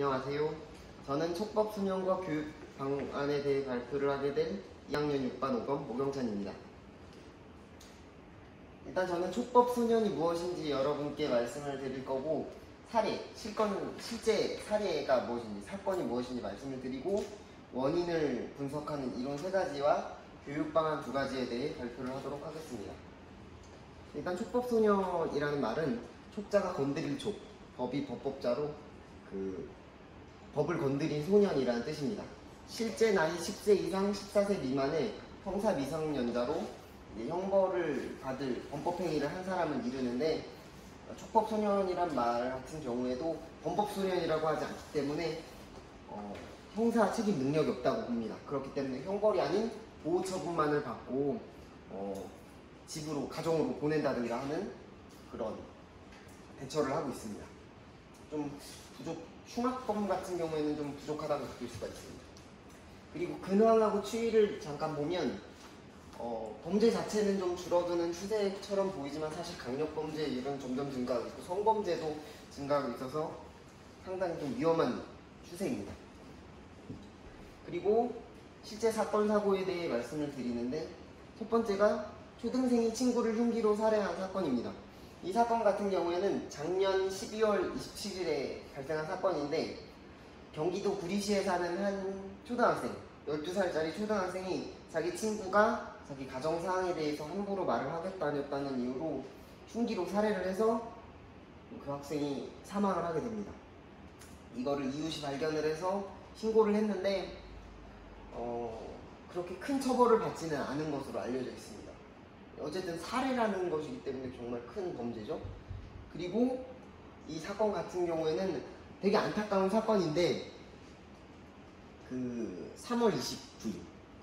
안녕하세요. 저는 촉법소년과 교육 방안에 대해 발표를 하게 된 2학년 6반 5번 모경찬입니다. 일단 저는 촉법소년이 무엇인지 여러분께 말씀을 드릴 거고, 실제 사례가 무엇인지, 사건이 무엇인지 말씀을 드리고, 원인을 분석하는 이론 3가지와 교육 방안 2가지에 대해 발표를 하도록 하겠습니다. 일단 촉법소년이라는 말은 촉자가 건드릴 촉, 법이 법법자로 법을 건드린 소년이라는 뜻입니다. 실제 나이 10세 이상 14세 미만의 형사 미성년자로 형벌을 받을 범법행위를 한 사람을 이르는데, 촉법소년이란 말 같은 경우에도 범법소년이라고 하지 않기 때문에 형사 책임 능력이 없다고 봅니다. 그렇기 때문에 형벌이 아닌 보호처분만을 받고 집으로, 가정으로 보낸다든가 하는 그런 대처를 하고 있습니다. 좀 흉악범 같은 경우에는 좀 부족하다고 느낄 수가 있습니다. 그리고 근황하고 추이를 잠깐 보면 범죄 자체는 좀 줄어드는 추세처럼 보이지만 사실 강력범죄율은 점점 증가하고 있고 성범죄도 증가하고 있어서 상당히 좀 위험한 추세입니다. 그리고 실제 사건 사고에 대해 말씀을 드리는데, 첫 번째가 초등생이 친구를 흉기로 살해한 사건입니다. 이 사건 같은 경우에는 작년 12월 27일에 발생한 사건인데, 경기도 구리시에 사는 한 초등학생, 12살짜리 초등학생이 자기 친구가 자기 가정사항에 대해서 함부로 말을 하겠다는 이유로 흉기로 살해를 해서 그 학생이 사망을 하게 됩니다. 이거를 이웃이 발견을 해서 신고를 했는데 그렇게 큰 처벌을 받지는 않은 것으로 알려져 있습니다. 어쨌든 살해라는 것이기 때문에 정말 큰 범죄죠. 그리고 이 사건 같은 경우에는 되게 안타까운 사건인데, 3월 29일,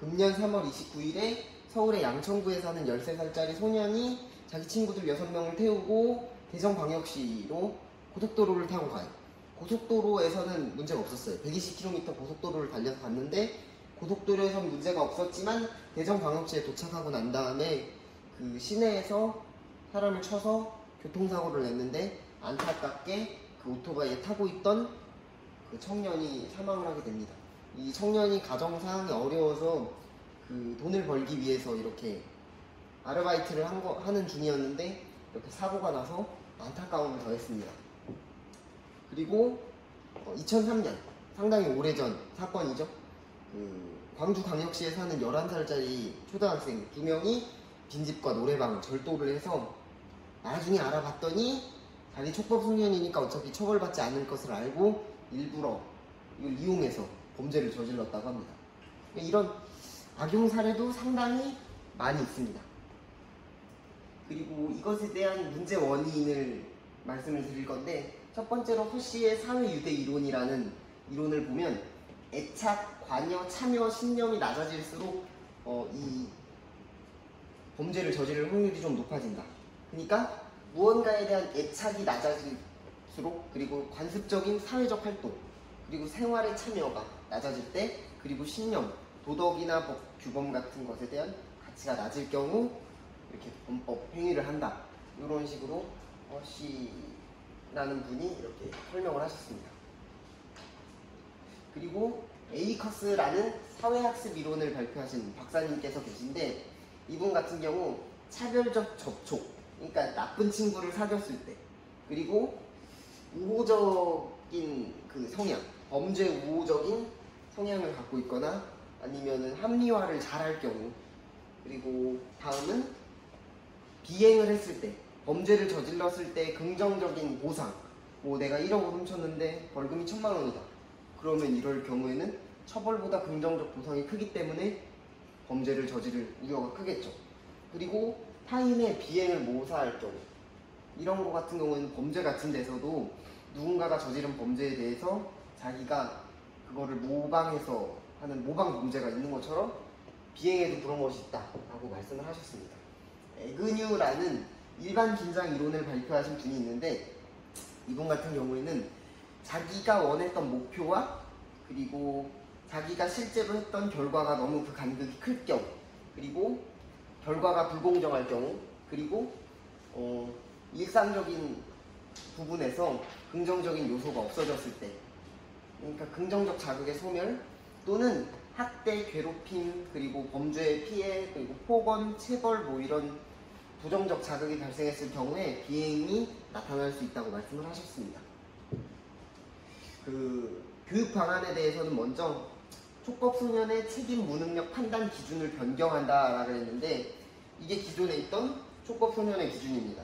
금년 3월 29일에 서울의 양천구에 사는 13살짜리 소년이 자기 친구들 6명을 태우고 대전광역시로 고속도로를 타고 가요. 고속도로에서는 문제가 없었어요. 120km 고속도로를 달려서 갔는데 고속도로에서는 문제가 없었지만 대전광역시에 도착하고 난 다음에 그 시내에서 사람을 쳐서 교통사고를 냈는데, 안타깝게 그 오토바이에 타고 있던 그 청년이 사망을 하게 됩니다. 이 청년이 가정사항이 어려워서 돈을 벌기 위해서 이렇게 아르바이트를 하는 중이었는데 이렇게 사고가 나서 안타까움을 더했습니다. 그리고 2003년, 상당히 오래전 사건이죠. 광주광역시에 사는 11살짜리 초등학생 2명이 빈집과 노래방 절도를 해서 나중에 알아봤더니 자기 촉법소년이니까 어차피 처벌받지 않을 것을 알고 일부러 이걸 이용해서 범죄를 저질렀다고 합니다. 이런 악용 사례도 상당히 많이 있습니다. 그리고 이것에 대한 문제 원인을 말씀을 드릴 건데, 첫 번째로 허씨의 사회유대 이론이라는 이론을 보면 애착, 관여, 참여, 신념이 낮아질수록 이 범죄를 저지를 확률이 좀 높아진다. 그러니까 무언가에 대한 애착이 낮아질수록, 그리고 관습적인 사회적 활동, 그리고 생활의 참여가 낮아질 때, 그리고 신념, 도덕이나 법, 규범 같은 것에 대한 가치가 낮을 경우 이렇게 범법 행위를 한다. 이런 식으로 허씨라는 분이 이렇게 설명을 하셨습니다. 그리고 에이커스라는 사회학습 이론을 발표하신 박사님께서 계신데, 이분 같은 경우 차별적 접촉, 그러니까 나쁜 친구를 사귀었을 때, 그리고 우호적인 성향, 범죄 우호적인 성향을 갖고 있거나 아니면은 합리화를 잘할 경우, 그리고 다음은 비행을 했을 때, 범죄를 저질렀을 때 긍정적인 보상, 내가 1억을 훔쳤는데 벌금이 1000만 원이다. 그러면 이럴 경우에는 처벌보다 긍정적 보상이 크기 때문에 범죄를 저지를 우려가 크겠죠. 그리고 타인의 비행을 모사할 경우, 이런 거 같은 경우는 범죄 같은 데서도 누군가가 저지른 범죄에 대해서 자기가 그거를 모방해서 하는 모방 범죄가 있는 것처럼 비행에도 그런 것이 있다 라고 말씀을 하셨습니다. 에그뉴라는 일반 긴장 이론을 발표하신 분이 있는데, 이분 같은 경우에는 자기가 원했던 목표와 그리고 자기가 실제로 했던 결과가 너무 그 간극이 클 경우, 그리고 결과가 불공정할 경우, 그리고 일상적인 부분에서 긍정적인 요소가 없어졌을 때, 그러니까 긍정적 자극의 소멸 또는 학대, 괴롭힘, 그리고 범죄의 피해, 그리고 폭언, 체벌 뭐 이런 부정적 자극이 발생했을 경우에 비행이 나타날 수 있다고 말씀을 하셨습니다. 그 교육 방안에 대해서는 먼저 촉법소년의 책임 무능력 판단 기준을 변경한다라고 했는데 이게 기존에 있던 촉법소년의 기준입니다.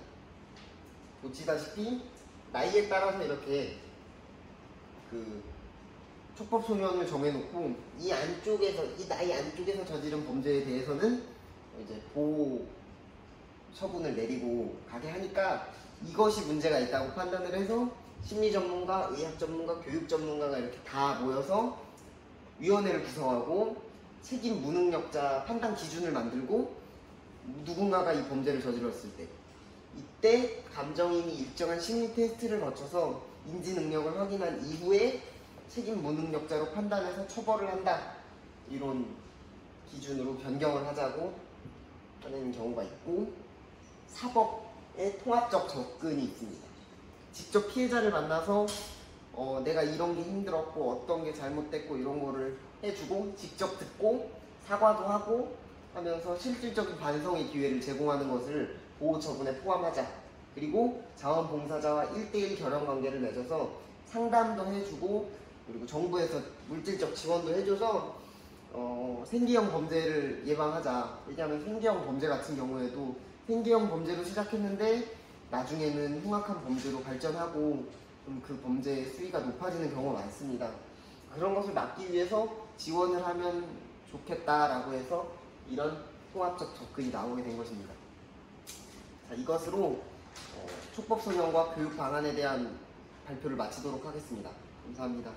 보시다시피 나이에 따라서 이렇게 그 촉법소년을 정해놓고 이 안쪽에서 이 나이 안쪽에서 저지른 범죄에 대해서는 이제 보호 처분을 내리고 가게 하니까 이것이 문제가 있다고 판단을 해서 심리 전문가, 의학 전문가, 교육 전문가가 이렇게 다 모여서 위원회를 구성하고 책임 무능력자 판단 기준을 만들고 누군가가 이 범죄를 저질렀을 때 이때 감정인이 일정한 심리 테스트를 거쳐서 인지 능력을 확인한 이후에 책임 무능력자로 판단해서 처벌을 한다 이런 기준으로 변경을 하자고 하는 경우가 있고 사법의 통합적 접근이 있습니다. 직접 피해자를 만나서 내가 이런 게 힘들었고 어떤 게 잘못됐고 이런 거를 해주고 직접 듣고 사과도 하고 하면서 실질적인 반성의 기회를 제공하는 것을 보호처분에 포함하자. 그리고 자원봉사자와 1대1 결연관계를 맺어서 상담도 해주고 그리고 정부에서 물질적 지원도 해줘서 생계형 범죄를 예방하자. 왜냐하면 생계형 범죄 같은 경우에도 생계형 범죄로 시작했는데 나중에는 흉악한 범죄로 발전하고 좀 그 범죄의 수위가 높아지는 경우가 많습니다. 그런 것을 막기 위해서 지원을 하면 좋겠다라고 해서 이런 통합적 접근이 나오게 된 것입니다. 자, 이것으로 촉법소년과 교육 방안에 대한 발표를 마치도록 하겠습니다. 감사합니다.